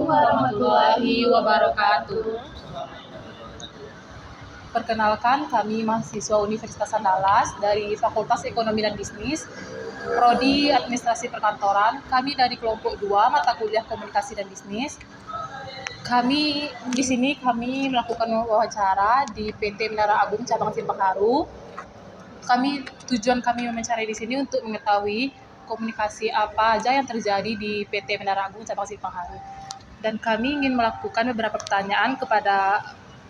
warahmatullahi wabarakatuh. Perkenalkan, kami mahasiswa Universitas Andalas dari Fakultas Ekonomi dan Bisnis, Prodi Administrasi Perkantoran. Kami dari kelompok 2 mata kuliah Komunikasi dan Bisnis. Kami di sini melakukan wawancara di PT Menara Agung Cabang Simpang Haru. Tujuan kami mencari di sini untuk mengetahui komunikasi apa aja yang terjadi di PT Menara Agung Cabang Simpang Haru. Dan kami ingin melakukan beberapa pertanyaan kepada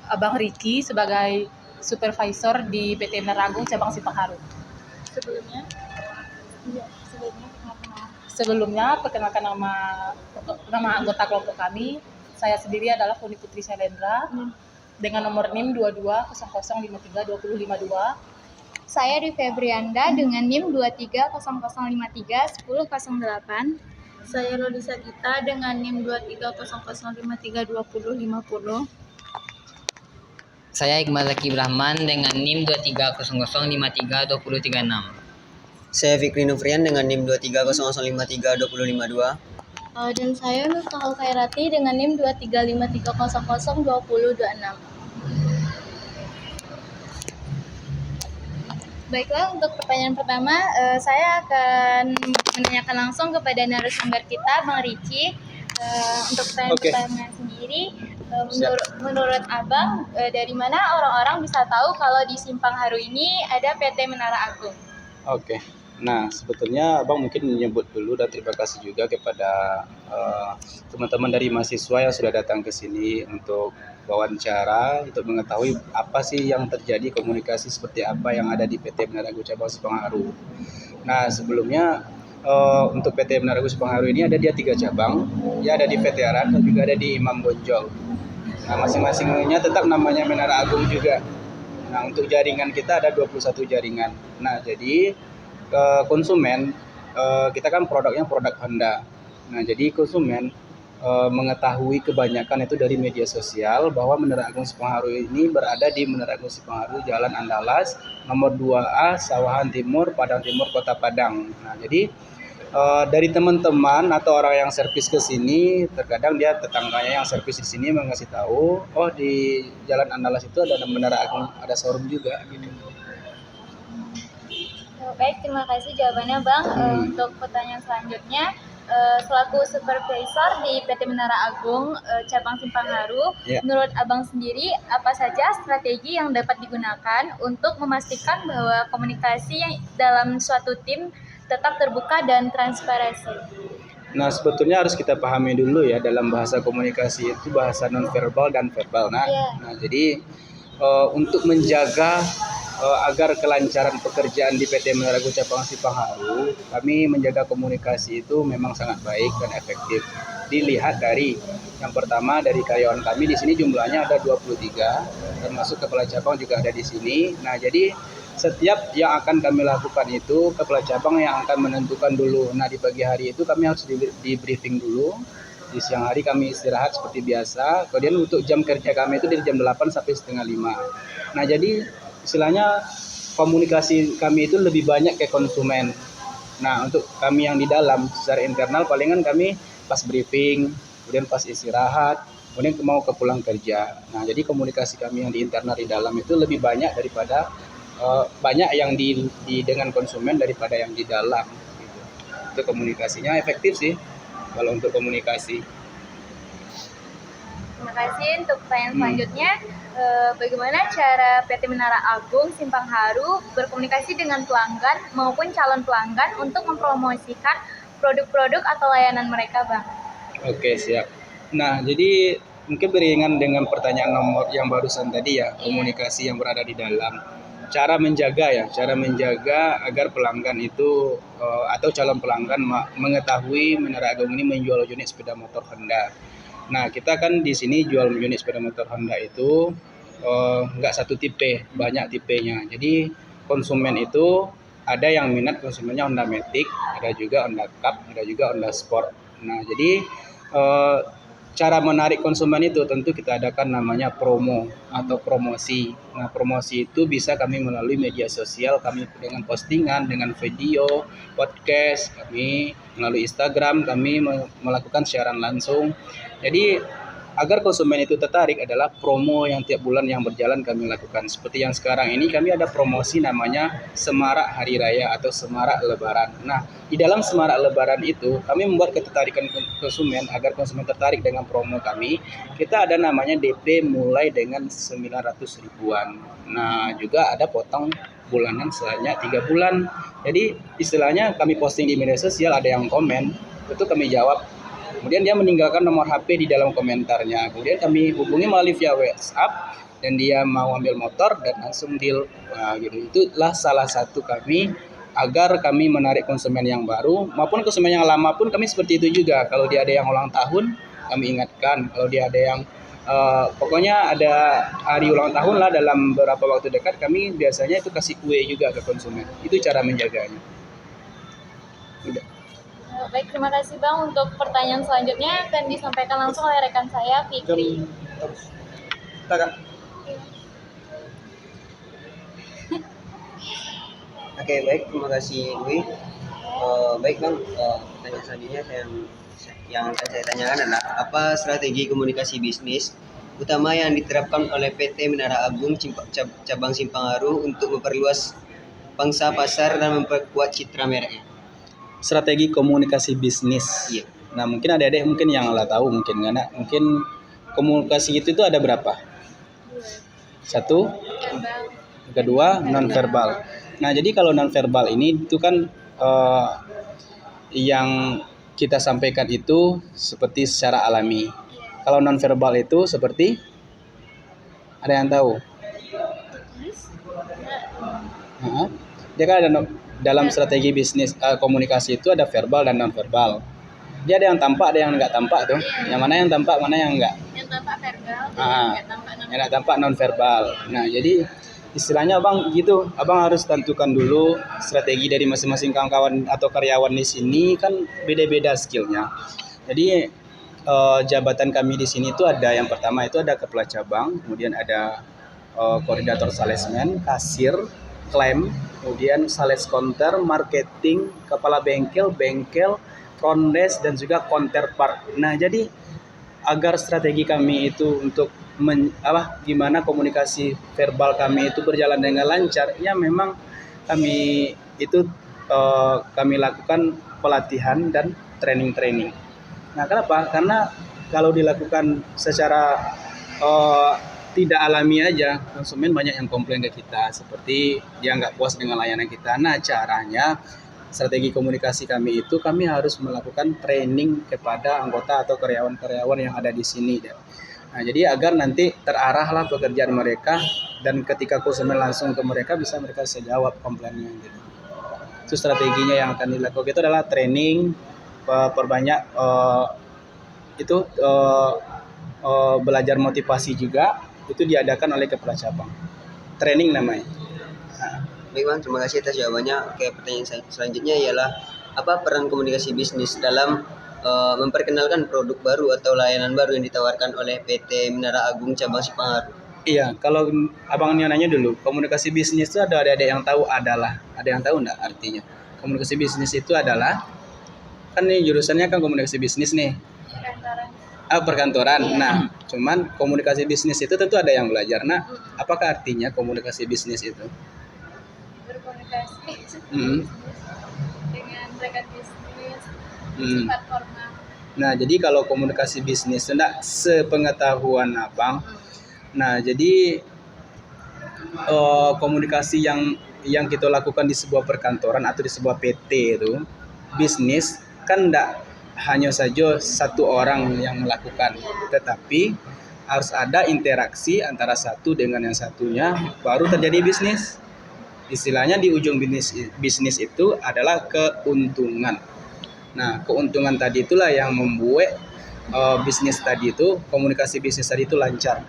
Abang Riki sebagai supervisor di PT Menara Agung Cabang Simpang Haru. Sebelumnya perkenalkan nama anggota kelompok kami. Saya sendiri adalah Funi Putri Shalendra dengan nomor NIM 2200532052. Saya Di Febrianda dengan NIM 2300531008. Saya Lodisa Gita dengan NIM 2300532050. Saya Iqbal Zaki Brahman dengan NIM 2300532036. Saya Fikri Nufrian dengan NIM 2300532052. Dan saya Miftahul Khairati dengan NIM 2353002026. Baiklah, untuk pertanyaan pertama, saya akan menanyakan langsung kepada narasumber kita, Bang Riki. Untuk pertanyaan pertama sendiri, menurut Abang, dari mana orang-orang bisa tahu kalau di Simpang Haru ini ada PT Menara Agung? Oke. Nah, sebetulnya Abang mungkin menyebut dulu dan terima kasih juga kepada teman-teman dari mahasiswa yang sudah datang ke sini untuk wawancara, untuk mengetahui apa sih yang terjadi, komunikasi seperti apa yang ada di PT Menara Agung Cabang Simpang Haru. Nah, sebelumnya untuk PT Menara Agung Simpang Haru ini ada 3 cabang, ya ada di Veteran dan juga ada di Imam Bonjol. Nah, masing-masingnya tetap namanya Menara Agung juga. Nah, untuk jaringan kita ada 21 jaringan. Nah, jadi konsumen, kita kan produknya produk Honda. Nah, jadi konsumen mengetahui kebanyakan itu dari media sosial bahwa Menara Agung Simpang Haru ini berada di Menara Agung Simpang Haru, Jalan Andalas, nomor 2A, Sawahan Timur, Padang Timur, Kota Padang. Nah, jadi dari teman-teman atau orang yang servis ke sini, terkadang dia tetangganya yang servis di sini mengasih tahu, oh di Jalan Andalas itu ada Menara Agung, ada showroom juga gitu. Baik, terima kasih jawabannya Bang. Untuk pertanyaan selanjutnya, selaku supervisor di PT Menara Agung Cabang Simpang Haru, menurut Abang sendiri apa saja strategi yang dapat digunakan untuk memastikan bahwa komunikasi yang dalam suatu tim tetap terbuka dan transparansi? Nah, sebetulnya harus kita pahami dulu ya, dalam bahasa komunikasi itu bahasa non-verbal dan verbal. Nah, jadi untuk menjaga agar kelancaran pekerjaan di PT Menara Agung Cabang Simpang Haru, kami menjaga komunikasi itu memang sangat baik dan efektif. Dilihat dari yang pertama, dari karyawan kami di sini jumlahnya ada 23, termasuk kepala cabang juga ada di sini. Nah, jadi setiap yang akan kami lakukan itu kepala cabang yang akan menentukan dulu. Nah, di pagi hari itu kami harus di briefing dulu. Di siang hari kami istirahat seperti biasa. Kemudian untuk jam kerja kami itu dari jam 8 sampai setengah 5. Nah, jadi istilahnya komunikasi kami itu lebih banyak ke konsumen. Nah, untuk kami yang di dalam secara internal palingan kami pas briefing, kemudian pas istirahat, kemudian mau ke pulang kerja. Nah, jadi komunikasi kami yang di internal di dalam itu lebih banyak daripada banyak yang dengan konsumen daripada yang di dalam gitu. Itu komunikasinya efektif sih kalau untuk komunikasi. Terima kasih. Untuk pertanyaan selanjutnya, bagaimana cara PT Menara Agung Simpang Haru berkomunikasi dengan pelanggan maupun calon pelanggan untuk mempromosikan produk-produk atau layanan mereka, Bang? Oke, siap. Nah, jadi mungkin beriringan dengan pertanyaan nomor yang barusan tadi ya, komunikasi yang berada di dalam. Cara menjaga agar pelanggan itu atau calon pelanggan mengetahui Menara Agung ini menjual unit sepeda motor Honda. Nah, kita kan di sini jual unit sepeda motor Honda itu nggak satu tipe, banyak tipenya. Jadi konsumen itu ada yang minat konsumennya Honda Matic, ada juga Honda Cup, ada juga Honda Sport. Nah, jadi cara menarik konsumen itu tentu kita adakan namanya promo atau promosi. Nah, promosi itu bisa kami melalui media sosial, kami dengan postingan, dengan video, podcast, kami melalui Instagram, kami melakukan siaran langsung. Jadi agar konsumen itu tertarik adalah promo yang tiap bulan yang berjalan kami lakukan. Seperti yang sekarang ini kami ada promosi namanya Semarak Hari Raya atau Semarak Lebaran. Nah, di dalam Semarak Lebaran itu kami membuat ketertarikan konsumen agar konsumen tertarik dengan promo kami. Kita ada namanya DP mulai dengan 900 ribuan. Nah, juga ada potong bulanan selanjutnya 3 bulan. Jadi istilahnya kami posting di media sosial, ada yang komen, itu kami jawab. Kemudian dia meninggalkan nomor HP di dalam komentarnya. Kemudian kami hubungi melalui via WhatsApp dan dia mau ambil motor dan langsung deal. Nah, gitu. Itulah salah satu kami agar kami menarik konsumen yang baru maupun konsumen yang lama pun kami seperti itu juga. Kalau dia ada yang ulang tahun, kami ingatkan. Kalau dia ada yang pokoknya ada hari ulang tahun lah dalam beberapa waktu dekat, kami biasanya itu kasih kue juga ke konsumen. Itu cara menjaganya. Udah. Baik, terima kasih Bang. Untuk pertanyaan selanjutnya akan disampaikan langsung oleh rekan saya, Fikri. Oke, baik, terima kasih Dwi. Baik Bang, pertanyaan selanjutnya yang akan saya tanyakan adalah apa strategi komunikasi bisnis utama yang diterapkan oleh PT Menara Agung Cabang Simpang Haru untuk memperluas pangsa pasar dan memperkuat citra mereknya? Strategi komunikasi bisnis. Iya. Nah, mungkin adik-adik mungkin yang nggak tahu mungkin karena mungkin komunikasi itu ada berapa? Satu, kedua non verbal. Nah, jadi kalau non verbal ini itu kan yang kita sampaikan itu seperti secara alami. Kalau non verbal itu seperti ada yang tahu? Dia kan ada dalam strategi bisnis komunikasi itu ada verbal dan non verbal. Dia ada yang tampak, ada yang nggak tampak tuh. Yang mana yang tampak, mana yang enggak? Yang tampak verbal, Yang nggak tampak non verbal. Nah, jadi istilahnya abang gitu, abang harus tentukan dulu strategi dari masing-masing kawan-kawan atau karyawan di sini kan beda-beda skillnya. Jadi jabatan kami di sini itu ada yang pertama itu ada kepala cabang, kemudian ada koordinator salesman, kasir, klaim, kemudian sales counter, marketing, kepala bengkel, front desk, dan juga counterpart. Nah, jadi agar strategi kami itu untuk gimana komunikasi verbal kami itu berjalan dengan lancar, ya memang kami itu kami lakukan pelatihan dan training. Nah, kenapa? Karena kalau dilakukan secara tidak alami aja, konsumen banyak yang komplain ke kita seperti dia nggak puas dengan layanan kita. Nah, caranya strategi komunikasi kami itu kami harus melakukan training kepada anggota atau karyawan-karyawan yang ada di sini. Nah, jadi agar nanti terarahlah pekerjaan mereka dan ketika konsumen langsung ke mereka bisa mereka jawab komplainnya gitu. Itu strateginya yang akan dilakukan itu adalah training, perbanyak belajar motivasi juga. Itu diadakan oleh kepala cabang. Training namanya. Nah. Baik Bang, terima kasih atas jawabannya. Oke, pertanyaan selanjutnya ialah apa peran komunikasi bisnis dalam memperkenalkan produk baru atau layanan baru yang ditawarkan oleh PT Menara Agung Cabang Simpang Haru? Iya, kalau abang nanya dulu, komunikasi bisnis itu ada yang tahu adalah, ada yang tahu enggak artinya? Komunikasi bisnis itu adalah, kan nih jurusannya kan komunikasi bisnis nih. Perkantoran. Nah, cuman komunikasi bisnis itu tentu ada yang belajar. Nah, apakah artinya komunikasi bisnis itu? Berkomunikasi dengan rekan bisnis, sifat formal. Nah, jadi kalau komunikasi bisnis, enggak sepengetahuan abang. Nah, jadi komunikasi yang kita lakukan di sebuah perkantoran atau di sebuah PT itu, bisnis kan enggak hanya saja satu orang yang melakukan, tetapi harus ada interaksi antara satu dengan yang satunya baru terjadi bisnis. Istilahnya di ujung bisnis itu adalah keuntungan. Nah, keuntungan tadi itulah yang membuat bisnis tadi itu, komunikasi bisnis tadi itu lancar.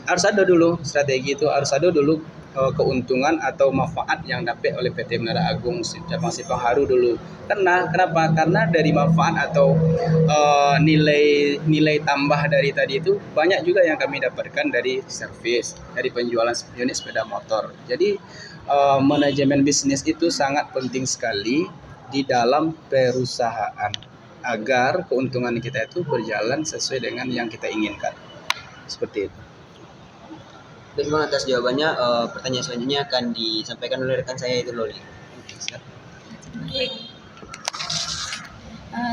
Harus ada dulu strategi itu, harus ada dulu keuntungan atau manfaat yang dapat oleh PT Menara Agung Cabang Simpang Haru dulu. Kenapa? Karena dari manfaat atau nilai tambah dari tadi itu banyak juga yang kami dapatkan dari servis, dari penjualan unit sepeda motor. Jadi manajemen bisnis itu sangat penting sekali di dalam perusahaan. agar keuntungan kita itu berjalan sesuai dengan yang kita inginkan. Seperti itu. Baik Bang, atas jawabannya. Pertanyaan selanjutnya akan disampaikan oleh rekan saya itu Loli.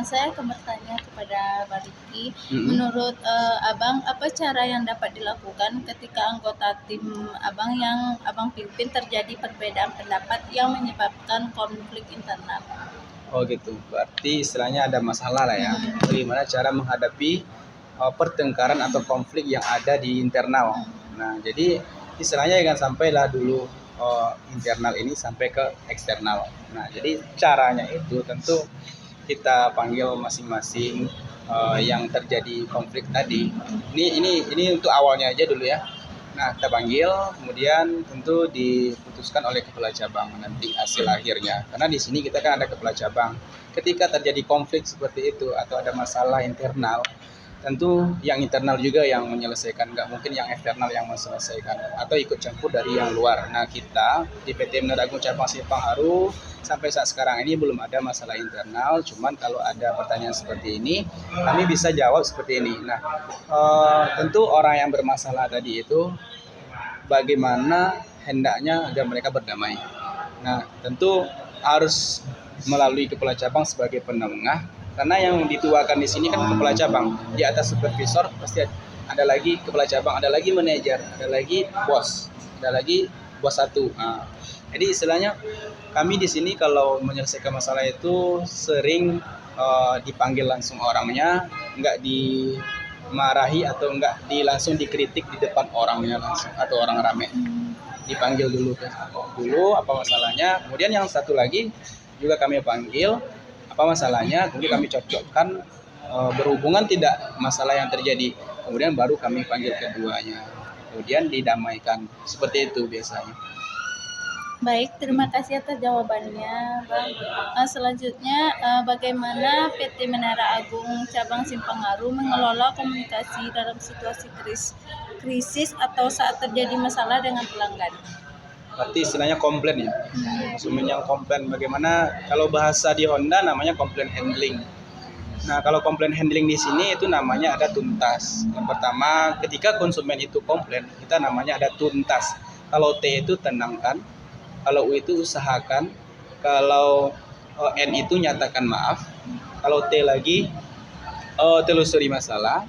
Saya akan bertanya kepada Bang Rifki, menurut Abang, apa cara yang dapat dilakukan ketika anggota tim Abang yang Abang pimpin terjadi perbedaan pendapat yang menyebabkan konflik internal? Oh gitu, berarti istilahnya ada masalah lah ya. Bagaimana cara menghadapi pertengkaran atau konflik yang ada di internal. Nah, jadi istilahnya jangan sampailah dulu internal ini sampai ke eksternal. Nah, jadi caranya itu tentu kita panggil masing-masing yang terjadi konflik tadi. Ini untuk awalnya aja dulu ya. Nah, kita panggil, kemudian tentu diputuskan oleh kepala cabang nanti hasil akhirnya. Karena di sini kita kan ada kepala cabang. Ketika terjadi konflik seperti itu atau ada masalah internal, tentu yang internal juga yang menyelesaikan, nggak mungkin yang eksternal yang menyelesaikan atau ikut campur dari yang luar. Nah, kita di PT Menara Agung Cabang Simpang Haru sampai saat sekarang ini belum ada masalah internal, cuman kalau ada pertanyaan seperti ini kami bisa jawab seperti ini. Nah, tentu orang yang bermasalah tadi itu bagaimana hendaknya agar mereka berdamai. Nah, tentu harus melalui kepala cabang sebagai penengah. Karena yang dituakan di sini kan kepala cabang, di atas supervisor pasti ada lagi kepala cabang, ada lagi manajer, ada lagi bos, ada lagi bos satu. Nah, jadi istilahnya kami di sini kalau menyelesaikan masalah itu sering dipanggil langsung orangnya, nggak dimarahi atau nggak langsung dikritik di depan orangnya langsung atau orang rame. Dipanggil dulu apa masalahnya, kemudian yang satu lagi juga kami panggil apa masalahnya, kemudian kami cocokkan berhubungan tidak masalah yang terjadi, kemudian baru kami panggil keduanya, kemudian didamaikan. Seperti itu biasanya. Baik, terima kasih atas jawabannya, Bang. Selanjutnya, bagaimana PT Menara Agung Cabang Simpang Haru mengelola komunikasi dalam situasi krisis atau saat terjadi masalah dengan pelanggan? Berarti istilahnya komplain ya. Konsumen yang komplain, bagaimana kalau bahasa di Honda namanya komplain handling. Nah, kalau komplain handling di sini itu namanya ada tuntas. Yang pertama, ketika konsumen itu komplain, kita namanya ada tuntas. Kalau T itu tenangkan, kalau U itu usahakan, kalau N itu nyatakan maaf, kalau T lagi telusuri masalah,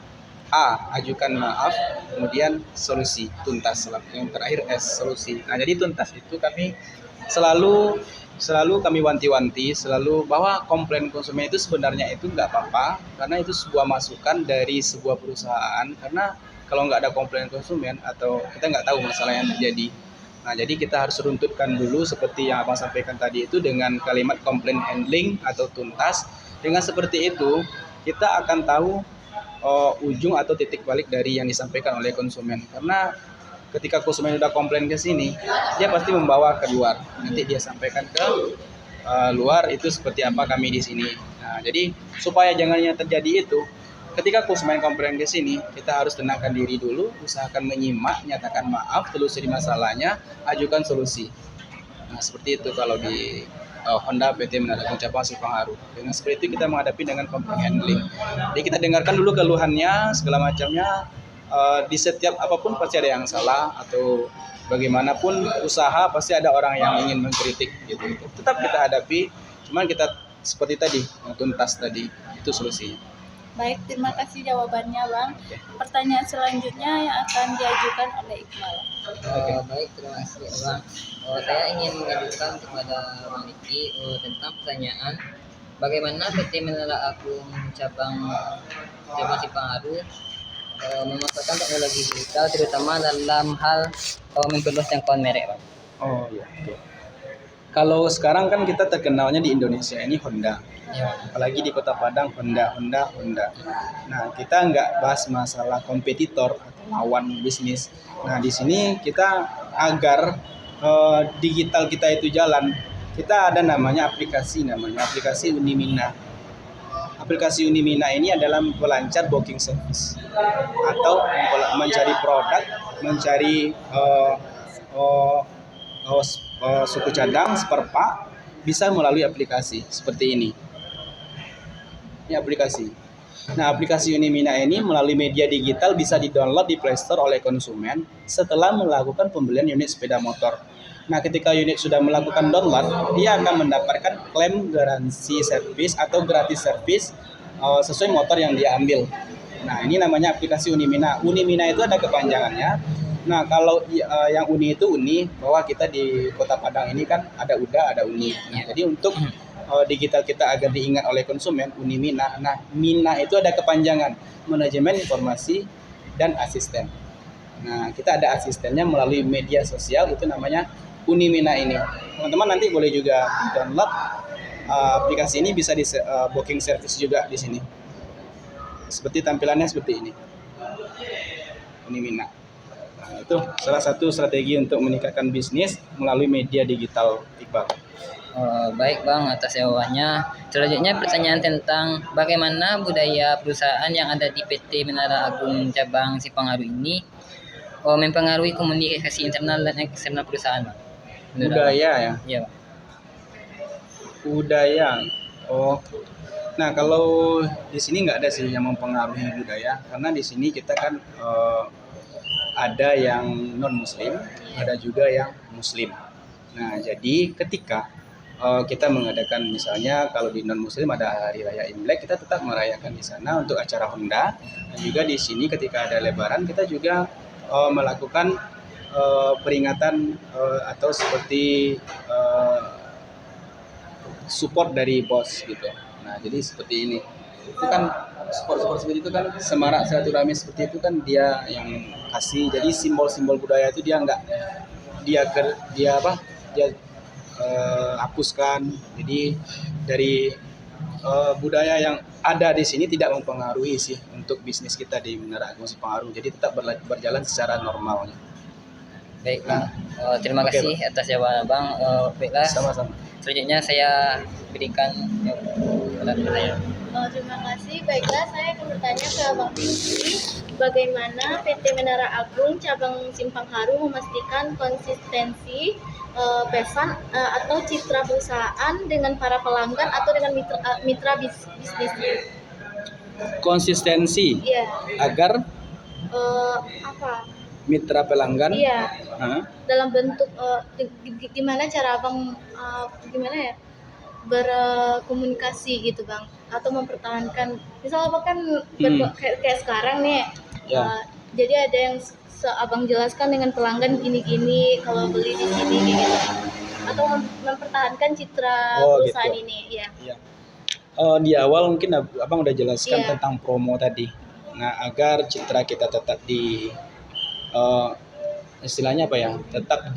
A, ajukan maaf, kemudian solusi, tuntas. Yang terakhir S, solusi. Nah, jadi tuntas itu kami selalu kami wanti-wanti selalu bahwa komplain konsumen itu sebenarnya itu nggak apa-apa, karena itu sebuah masukan dari sebuah perusahaan. Karena kalau nggak ada komplain konsumen atau kita nggak tahu masalah yang terjadi. Nah, jadi kita harus runtutkan dulu seperti yang Abang sampaikan tadi itu dengan kalimat komplain handling atau tuntas. Dengan seperti itu, kita akan tahu ujung atau titik balik dari yang disampaikan oleh konsumen. Karena ketika konsumen sudah komplain ke sini, dia pasti membawa ke luar. Nanti dia sampaikan ke luar itu seperti apa kami di sini. Nah, jadi supaya jangan yang terjadi itu, ketika konsumen komplain ke sini, kita harus tenangkan diri dulu, usahakan menyimak, nyatakan maaf, telusuri masalahnya, ajukan solusi. Nah, seperti itu kalau di Honda PT Menara Agung Cabang Simpang Haru. Dengan seperti itu kita menghadapi dengan komplain handling. Jadi kita dengarkan dulu keluhannya, segala macamnya. Di setiap apapun pasti ada yang salah, atau bagaimanapun usaha pasti ada orang yang ingin mengkritik gitu. Tetap kita hadapi, cuman kita seperti tadi, tuntas tadi, itu solusinya. Baik, terima kasih jawabannya, Bang. Pertanyaan selanjutnya yang akan diajukan oleh Iqbal. Baik, terima kasih Bang. Saya ingin mengajukan kepada Bang Rifki tentang pertanyaan bagaimana PT Menara Agung Cabang Simpang Haru memanfaatkan teknologi digital terutama dalam hal memperluas jangkauan merek, Bang. Oh iya. Kalau sekarang kan kita terkenalnya di Indonesia ini Honda. Ya. Apalagi di Kota Padang Honda. Nah, kita nggak bahas masalah kompetitor atau lawan bisnis. Nah, di sini kita agar digital kita itu jalan, kita ada namanya aplikasi Unimina. Aplikasi Unimina ini adalah pelancar booking service atau mencari produk, mencari suku cadang, spare part, bisa melalui aplikasi seperti ini. Ini aplikasi. Nah, aplikasi Unimina ini melalui media digital bisa di-download di Play Store oleh konsumen setelah melakukan pembelian unit sepeda motor. Nah, ketika unit sudah melakukan download, dia akan mendapatkan klaim garansi servis atau gratis servis sesuai motor yang dia ambil. Nah, ini namanya aplikasi Unimina. Unimina itu ada kepanjangannya. Nah, kalau yang Uni itu Uni, bahwa kita di Kota Padang ini kan ada UDA, ada Uni. Nah, jadi untuk digital kita agar diingat oleh konsumen, Unimina. Nah, Mina itu ada kepanjangan, Manajemen Informasi dan Asisten. Nah, kita ada asistennya melalui media sosial, itu namanya Unimina ini. Teman-teman nanti boleh juga download aplikasi ini, bisa di booking service juga di sini. Seperti tampilannya seperti ini. Unimina. Nah, itu salah satu strategi untuk meningkatkan bisnis melalui media digital, Iqbal. Baik Bang, atas jawabannya. Selanjutnya pertanyaan tentang bagaimana budaya perusahaan yang ada di PT Menara Agung Cabang Simpang Haru ini mempengaruhi komunikasi internal dan eksternal perusahaan, Bang? Budaya ya? Iya, Bang. Budaya. Oh. Nah, kalau di sini nggak ada sih yang mempengaruhi budaya, karena di sini kita kan ada yang non Muslim, ada juga yang Muslim. Nah, jadi ketika kita mengadakan, misalnya kalau di non Muslim ada hari raya Imlek, kita tetap merayakan di sana untuk acara Honda. Dan juga di sini ketika ada Lebaran kita juga melakukan peringatan atau seperti support dari bos gitu. Nah, jadi seperti ini. Itu kan support seperti itu kan, semarak silaturahmi seperti itu kan dia yang kasih. Jadi simbol-simbol budaya itu dia nggak dia hapuskan. Jadi dari budaya yang ada di sini tidak mempengaruhi sih untuk bisnis kita di Menara Agung Simpang Haru. Jadi tetap berjalan secara normalnya. Baik Bang, terima kasih atas jawaban Bang. Baiklah, Sama-sama. selanjutnya saya berikan pertanyaan. Terima kasih. Baiklah, saya akan bertanya ke Bang Rizky, bagaimana PT Menara Agung Cabang Simpang Haru memastikan konsistensi pesan atau citra perusahaan dengan para pelanggan atau dengan mitra bisnisnya? Konsistensi Iya. agar Apa? mitra pelanggan. Iya. Hah? Dalam bentuk gimana cara Abang gimana ya berkomunikasi gitu Bang, atau mempertahankan, misal Abang kan kayak sekarang nih Ya. jadi ada yang Abang jelaskan dengan pelanggan gini-gini kalau beli di sini kayak gitu, atau mempertahankan citra perusahaan gitu. ini ya. Iya. Di awal mungkin Abang udah jelaskan Iya. tentang promo tadi. Nah, agar citra kita tetap di istilahnya apa ya? Tetap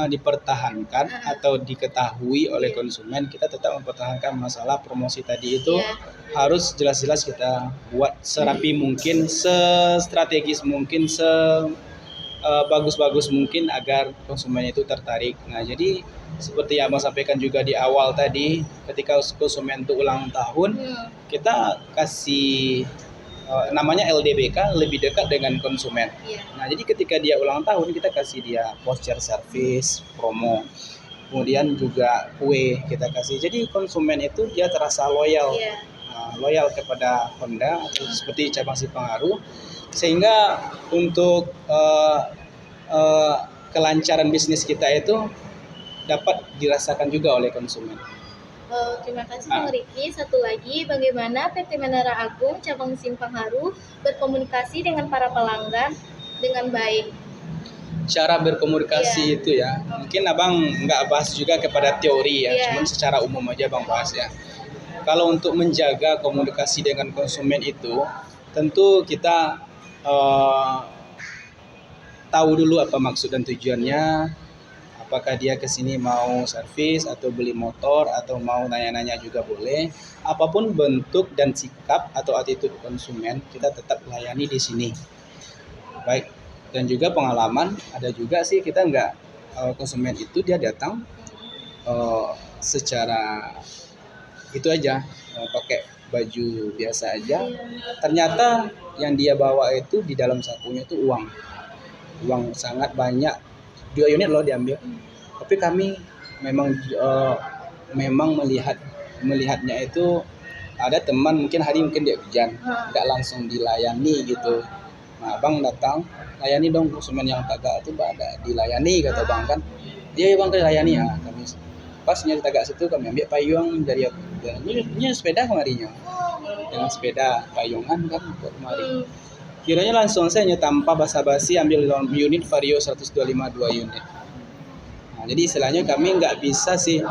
dipertahankan atau diketahui oleh konsumen, kita tetap mempertahankan masalah promosi tadi itu. Iya. Harus jelas-jelas kita buat serapi mungkin, sestrategis mungkin, bagus-bagus mungkin agar konsumen itu tertarik. Nah, jadi seperti yang Abang sampaikan juga di awal tadi, ketika konsumen itu ulang tahun, kita kasih namanya LDBK, lebih dekat dengan konsumen. Iya. Nah, jadi ketika dia ulang tahun, kita kasih dia voucher service, promo. Kemudian juga kue kita kasih. Jadi konsumen itu dia terasa loyal. Iya. Loyal kepada Honda atau seperti cabang Simpang Haru, sehingga untuk kelancaran bisnis kita itu dapat dirasakan juga oleh konsumen. Terima kasih Bang Riki. Satu lagi, bagaimana PT Menara Agung Cabang Simpang Haru berkomunikasi dengan para pelanggan dengan baik? Cara berkomunikasi itu ya, mungkin Abang nggak bahas juga kepada teori ya, Iya. cuman secara umum aja Bang bahas ya. Kalau untuk menjaga komunikasi dengan konsumen itu, tentu kita tahu dulu apa maksud dan tujuannya. Apakah dia kesini mau servis atau beli motor atau mau nanya-nanya juga boleh. Apapun bentuk dan sikap atau attitude konsumen, kita tetap layani di sini. Baik, dan juga pengalaman, ada juga sih kita nggak, konsumen itu dia datang secara itu aja, pakai baju biasa aja. Ternyata yang dia bawa itu di dalam sakunya itu uang sangat banyak. 2 unit loh diambil. Tapi kami memang melihat melihatnya itu ada teman mungkin hari mungkin dia hujan, nggak langsung dilayani gitu. Nah, abang datang, layani dong konsumen yang tagak itu ada dilayani kata bang kan. Iya bang layani ya kami. Pas nyari tagak situ kami ambil payung dari ini sepeda kemarinya. Dengan sepeda payungan kan kemari. Kiranya langsung saya tanpa basa-basi ambil unit Vario 125 2 unit. Nah, jadi istilahnya kami nggak bisa sih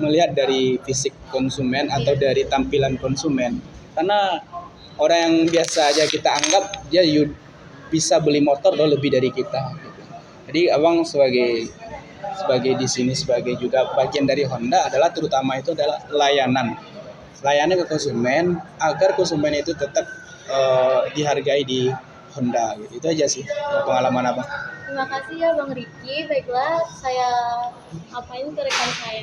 melihat dari fisik konsumen atau dari tampilan konsumen, karena orang yang biasa aja kita anggap dia bisa beli motor lebih dari kita. Gitu. Jadi abang sebagai di sini sebagai juga bagian dari Honda adalah terutama itu adalah layanan ke konsumen agar konsumen itu tetap dihargai di Honda gitu. Itu aja sih pengalaman abang. Terima kasih ya Bang Riki. Baiklah, saya apain ke rekan saya.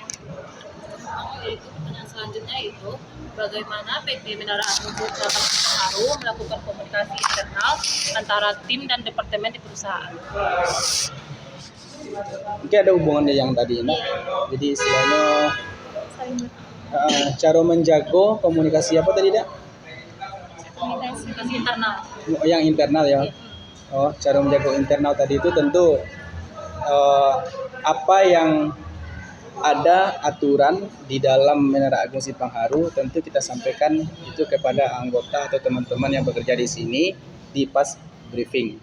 Yaitu pertanyaan selanjutnya itu bagaimana PT Menara Agung Cabang Simpangharu melakukan komunikasi internal antara tim dan departemen di perusahaan. Mungkin ada hubungannya yang tadi, nah. Jadi istilahnya cara menjaga komunikasi apa tadi dah? Komunikasi internal. Yang internal ya. Oh, cara menjaga internal tadi itu tentu apa yang ada aturan di dalam Menara Agung Simpangharu tentu kita sampaikan itu kepada anggota atau teman-teman yang bekerja di sini di pas briefing.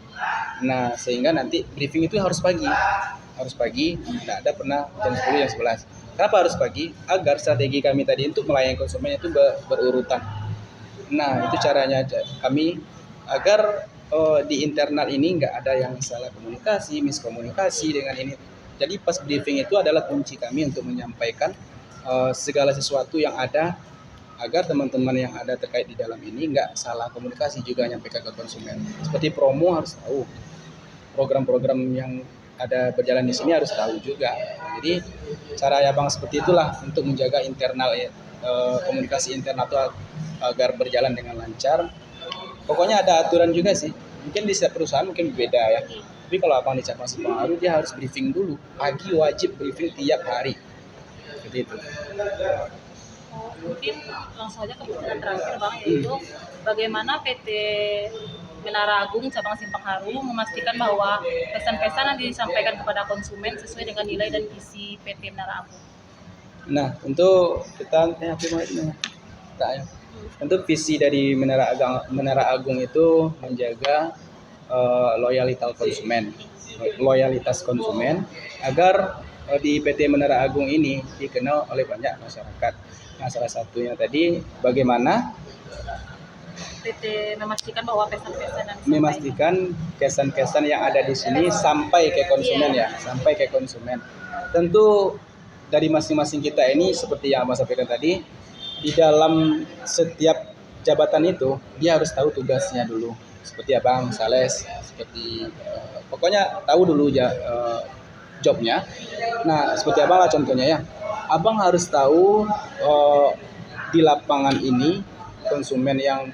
Nah, sehingga nanti briefing itu harus pagi, tidak ada pernah jam 10 jam 11. Kenapa harus pagi? Agar strategi kami tadi untuk melayani konsumen itu berurutan. Nah, itu caranya kami agar di internal ini nggak ada yang salah komunikasi, miskomunikasi dengan ini. Jadi pas briefing itu adalah kunci kami untuk menyampaikan segala sesuatu yang ada agar teman-teman yang ada terkait di dalam ini nggak salah komunikasi juga nyampaikan ke konsumen. Seperti promo harus tahu, program-program yang ada berjalan di sini harus tahu juga. Jadi cara abang seperti itulah untuk menjaga internal komunikasi internal itu agar berjalan dengan lancar. Pokoknya ada aturan juga sih. Mungkin di setiap perusahaan mungkin berbeda ya. Tapi kalau abang di Cabang Simpangharu dia harus briefing dulu. Pagi wajib briefing tiap hari. Seperti itu. Mungkin langsung saja ke pertanyaan terakhir Bang, yaitu bagaimana PT Menara Agung Cabang Simpangharu memastikan bahwa pesan-pesan yang disampaikan kepada konsumen sesuai dengan nilai dan visi PT Menara Agung. Nah, untuk tentu visi dari Menara Agung itu menjaga loyalitas konsumen agar di PT Menara Agung ini dikenal oleh banyak masyarakat. Nah, salah satunya tadi bagaimana PT memastikan bahwa pesan-pesan yang memastikan kesan-kesan yang ada di sini sampai ke konsumen sampai ke konsumen. Tentu dari masing-masing kita ini seperti yang Abang sampaikan tadi, di dalam setiap jabatan itu dia harus tahu tugasnya dulu. Seperti Abang sales, seperti pokoknya tahu dulu jobnya. Nah, seperti Abang lah contohnya ya. Abang harus tahu di lapangan ini konsumen yang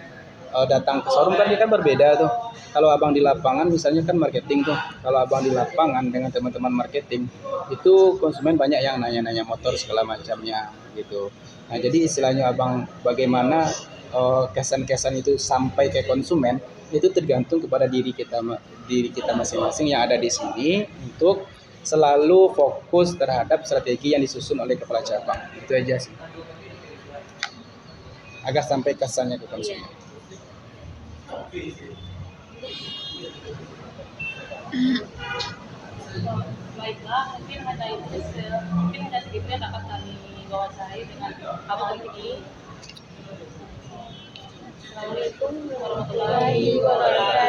datang ke showroom kan dia kan berbeda tuh. Kalau abang di lapangan misalnya kan marketing tuh. Kalau abang di lapangan dengan teman-teman marketing itu konsumen banyak yang nanya-nanya motor segala macamnya gitu. Nah, jadi istilahnya abang bagaimana kesan-kesan itu sampai ke konsumen itu tergantung kepada diri kita masing-masing yang ada di sini untuk selalu fokus terhadap strategi yang disusun oleh kepala cabang. Itu aja sih. Agar sampai kesannya ke konsumen. Baiklah, mungkin hanya segitu yang dapat kami bawahi dengan Abang Riki. Assalamualaikum warahmatullahi wabarakatuh.